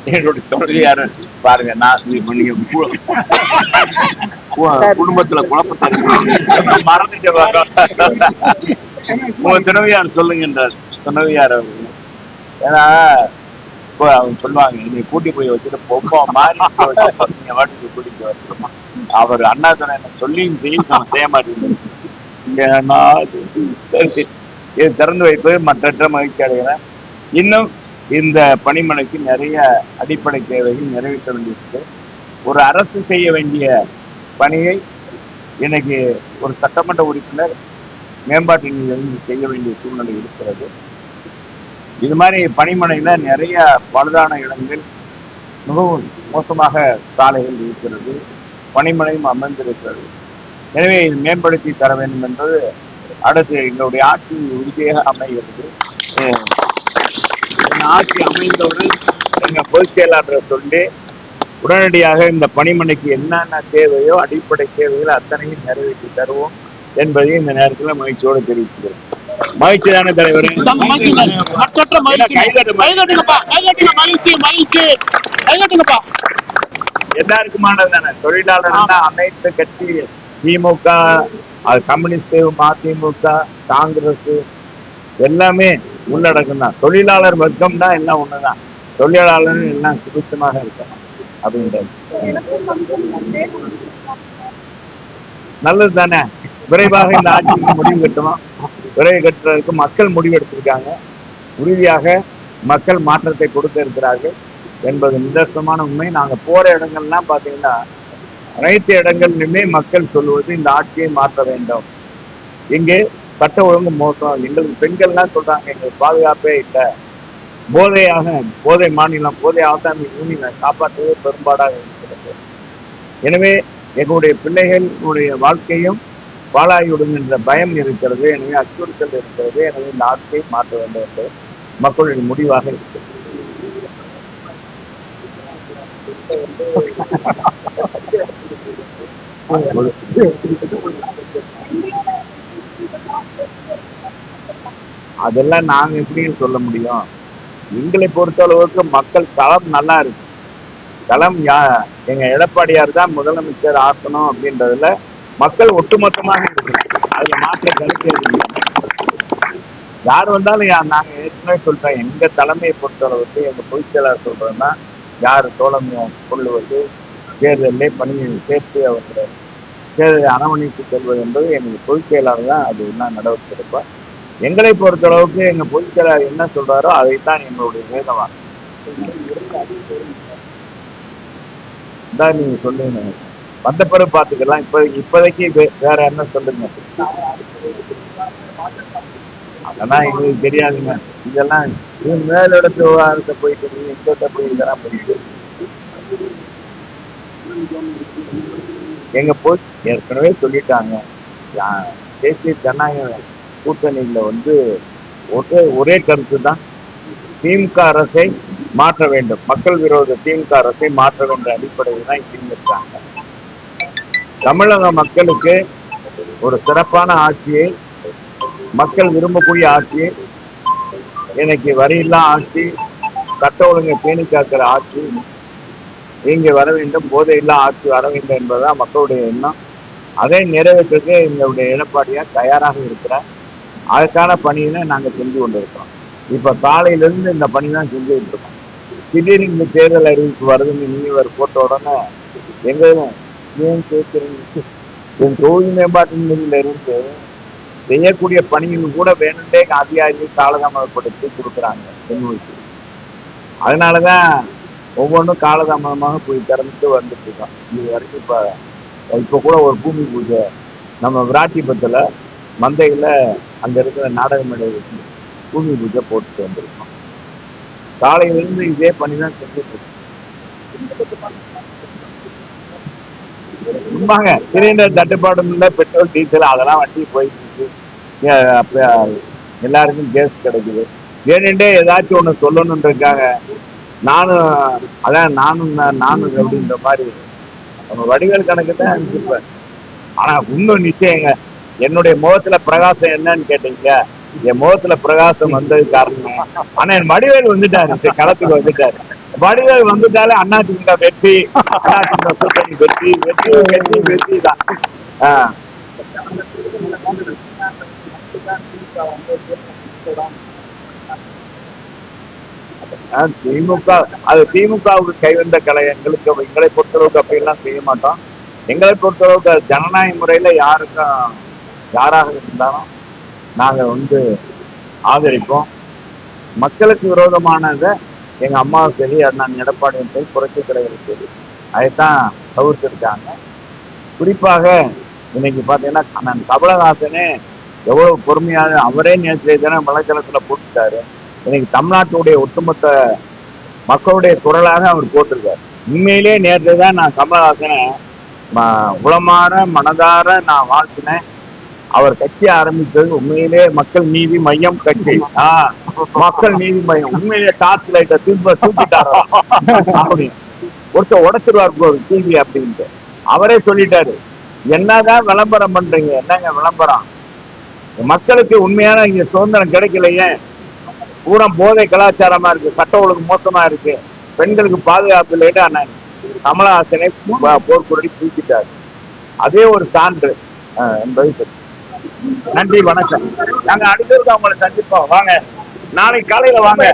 என்னுடைய துணைவியார் பாருங்க, நான் நீங்க குடும்பத்துல குழப்பத்தை மறந்துட்டு உங்க துணைவியார் சொல்லுங்கன்றார் துணைவியார் அவர்கள். ஏன்னா இப்போ அவங்க சொல்லுவாங்க, நீங்க கூட்டி போய் வச்சுட்டு பொம்மை மாறி நீங்க வாட்டுக்கு கூட்டிட்டு வரணுமா. அவர் அண்ணா துணை என்ன சொல்லியும் செய்ய மாட்டேங்குது. இது திறந்து வைப்பது மற்ற மகிழ்ச்சி அடைகிறேன். இன்னும் இந்த பணிமனைக்கு நிறைய அடிப்படை தேவைகள் நிறைவேற்ற வேண்டியிருக்கு. ஒரு அரசு செய்ய வேண்டிய பணியை இன்னைக்கு ஒரு சட்டமன்ற உறுப்பினர் மேம்பாட்டு நிதியிலிருந்து செய்ய வேண்டிய சூழ்நிலை இருக்கிறது. இது மாதிரி பணிமனையில நிறைய பழுதான இடங்கள், மிகவும் மோசமாக சாலைகள் இருக்கிறது, பணிமனையும் அமர்ந்திருக்கிறது. எனவே இது மேம்படுத்தி தர வேண்டும் என்பது அடுத்து எங்களுடைய ஆட்சி உறுதியாக அமைகிறது. ஆட்சி அமைந்தவுடன் எங்க பொதுச் செயலாளரை சொல்லி உடனடியாக இந்த பணிமனைக்கு என்னென்ன தேவையோ அடிப்படை தேவைகள் அத்தனையும் நிறைவேற்றி தருவோம் என்பதை இந்த நேரத்தில் மகிழ்ச்சியோடு தெரிவிக்கிறேன். மகிழ்ச்சி தானே தலைவர்? எல்லாருக்குமானது தானே. தொழிலாளர் அனைத்து கட்சி, திமுக, கம்யூனிஸ்ட், மதிமுக, காங்கிரஸ் எல்லாமே உள்ளடக்கம் தான். தொழிலாளர் வர்க்கம் தான் எல்லாம் ஒண்ணுதான். தொழிலாளர் எல்லாம் சுபிட்சமாக இருக்கணும் அப்படின்றது நல்லது தானே. விரைவாக இந்த ஆட்சிக்கு முடிவு கட்டணும். விரைவு கட்டுறதுக்கு மக்கள் முடிவு எடுத்திருக்காங்க. உறுதியாக மக்கள் மாற்றத்தை கொடுக்க இருக்கிறார்கள் என்பது நிதர்சனமான உண்மை. நாங்க போற இடங்கள்லாம் பாத்தீங்கன்னா அனைத்து இடங்களிலுமே மக்கள் சொல்லுவது இந்த ஆட்சியை மாற்ற வேண்டும். இங்கே சட்ட ஒழுங்கு மோசம், எங்களுக்கு பெண்கள்லாம் சொல்றாங்க எங்களுக்கு பாதுகாப்பே இல்லை, போதை மாநிலம், போதை ஆசாமி யூனியனை காப்பாற்றவே பெரும்பாடாக இருக்கிறது. எனவே எங்களுடைய பிள்ளைகளுடைய வாழ்க்கையும் பாழாகிவிடும் என்ற பயம் இருக்கிறது. எனவே அச்சுறுத்தல் இருக்கிறது. எனவே இந்த ஆட்சியை மாற்ற வேண்டும் என்று மக்களுடைய முடிவாக இருக்கிறது. அதெல்லாம் நாங்க எப்படின்னு சொல்ல முடியும். எங்களை பொறுத்தளவுக்கு மக்கள் களம் நல்லா இருக்கு. களம் எங்க எடப்பாடியார் தான் முதலமைச்சர் ஆக்கணும் அப்படின்றதுல மக்கள் ஒட்டுமொத்தமாக இருக்கிறாங்க. அதுல மாற்ற கருத்து யார் வந்தாலும் நாங்க ஏற்கனவே சொல்றோம், எங்க தலைமையை பொறுத்தளவுக்கு எங்க பொதுச் செயலாளர் சொல்றோம்னா யார் தோழமை கொள்ளுவது, தேர்தலே பணியை சேர்த்து அவங்க தேர்தலை அரவணைத்து செல்வது என்பது எங்க பொதுச் செயலாளர் தான் அது என்ன நடவடிக்கை எடுப்பார். எங்களை பொறுத்தளவுக்கு எங்க பொதுச் செயலாளர் என்ன சொல்றாரோ அதைத்தான் எங்களுடைய வேதவான் தான். நீங்க சொல்லுங்க, வந்த பிறகு பார்த்துக்கலாம். இப்போதைக்கு வேற என்ன சொல்லுங்க. அதெல்லாம் எங்களுக்கு தெரியாதுங்க. இதெல்லாம் மேலிடத்து விவகாரத்தை போயிட்டு எங்கிட்ட போய் இதெல்லாம் போயிட்டு எங்க போய் ஏற்கனவே சொல்லிட்டாங்க. தேசிய ஜனநாயக கூட்டணியில ஒரே கருத்து தான், திமுக அரசை மாற்ற வேண்டும், மக்கள் விரோத திமுக அரசை மாற்ற வேண்டிய அடிப்படையில் தான் இருக்காங்க. தமிழக மக்களுக்கு ஒரு சிறப்பான ஆட்சியை, மக்கள் விரும்பக்கூடிய ஆட்சியை, இன்னைக்கு வரியில்லா ஆட்சி, சட்ட ஒழுங்கை பேணி காக்கிற ஆட்சி இங்கே வர வேண்டும், போதையில்லா ஆட்சி வர வேண்டும் என்பதுதான் மக்களுடைய எண்ணம். அதை நிறைவேற்றுக்கு எங்களுடைய எடப்பாடியார் தயாராக இருக்கிறார். அதுக்கான பணியினை நாங்கள் செஞ்சு கொண்டிருக்கிறோம். இப்ப காலையிலிருந்து இந்த பணி தான் செஞ்சுட்டு இருக்கோம். திடீர்னு இந்த தேர்தல் அறிவிப்பு வருதுன்னு நீங்க போட்ட உடனே எங்க ஏன் கேட்குறீங்க, என் தொகுதி மேம்பாட்டு நிதியில இருந்து செய்யக்கூடிய பணிகள் கூட வேணுண்டே அதிகாரிகள் காலதாமதப்படுத்தி கொடுக்குறாங்க தென்மொழிக்கு. அதனாலதான் ஒவ்வொன்றும் காலதாமதமாக போய் திறந்துட்டு வந்துட்டு இருக்கோம். இது வரைக்கும் இப்ப கூட ஒரு பூமி பூஜை நம்ம விராட்டிபத்துல மந்தையில அங்க இருக்கிற நாடக மேடை வச்சு பூமி பூஜை போட்டுட்டு வந்திருக்கோம். காலையிலிருந்து இதே பண்ணிதான் செஞ்சுட்டு இருக்கோம். சும்மாங்க சிலிண்டர் தட்டுப்பாடும் இல்லை, பெட்ரோல் டீசல் அதெல்லாம் வண்டி போயிட்டு அப்ப எல்லாருக்கும் கேஸ் கிடைக்குது. வேணுண்டே ஏதாச்சும் ஒண்ணு சொல்லணும்னு இருக்காங்க. நானும் அப்படின்ற மாதிரி நம்ம வடிவேல் கணக்கு தான் அனுப்பிச்சிருப்பேன். ஆனா இன்னும் நிச்சயங்க, என்னுடைய முகத்துல பிரகாசம் என்னன்னு கேட்டீங்க, என் முகத்துல பிரகாசம் வந்தது காரணம். ஆனா என் வடிவேல் வந்துட்டாரு, களத்துக்கு வந்துட்டாரு. வடிவேல் வந்துட்டாலே அதிமுக வெற்றி, அதிமுக கூட்டணி வெற்றி, வெற்றி, வெற்றி, வெற்றி தான். திமுக அது திமுகவுக்கு கைவந்த கலை. எங்களை பொறுத்தளவுக்கு அப்படியெல்லாம் செய்ய மாட்டோம். எங்களை பொறுத்தளவுக்கு ஜனநாயக முறையில யாராக இருந்தாலும் நாங்க ஆதரிப்போம். மக்களுக்கு விரோதமானதை எங்க அம்மாவும் சரி, அண்ணன் எடப்பாடியும் சரி, புரட்சி தலைவரும் சரி, அதைத்தான் தவிர்த்திருக்காங்க. குறிப்பாக இன்னைக்கு பாத்தீங்கன்னா அண்ணன் கமலஹாசனே எவ்வளவு பொறுமையாக அவரே நேற்றைய தினம் வலைத்தளத்துல போட்டுட்டாரு. இன்னைக்கு தமிழ்நாட்டுடைய ஒட்டுமொத்த மக்களுடைய குரலாக அவர் போட்டிருக்காரு. உண்மையிலே நேற்று தான் நான் கமலஹாசனை உளமாற மனதார நான் வாழ்த்தினேன். அவர் கட்சி ஆரம்பித்தது உண்மையிலே மக்கள் நீதி மையம் கட்சி. மக்கள் நீதி மையம் உண்மையிலே டார்ச் லைட்டை தூக்கிட்டாரா அப்படின்னு ஒருத்தர் உடைச்சிருவார் போது டிவி அப்படின்ட்டு அவரே சொல்லிட்டாரு. என்னதான் விளம்பரம் பண்றீங்க? என்னங்க விளம்பரம்? மக்களுக்கு உண்மையான இங்க சுதந்திரம் கிடைக்கலையே. பூரா போதை கலாச்சாரமா இருக்கு, சட்ட ஒழுங்கு மோசமா இருக்கு, பெண்களுக்கு பாதுகாப்பு இல்லைன்னு கமலஹாசனை போர்க்குறடி தூக்கிட்டாரு. அதே ஒரு சான்று என்பதை சொல்லி நன்றி, வணக்கம். நாங்க அடுத்தது அவங்களை சந்திப்போம். வாங்க, நாளைக்கு காலையில வாங்க.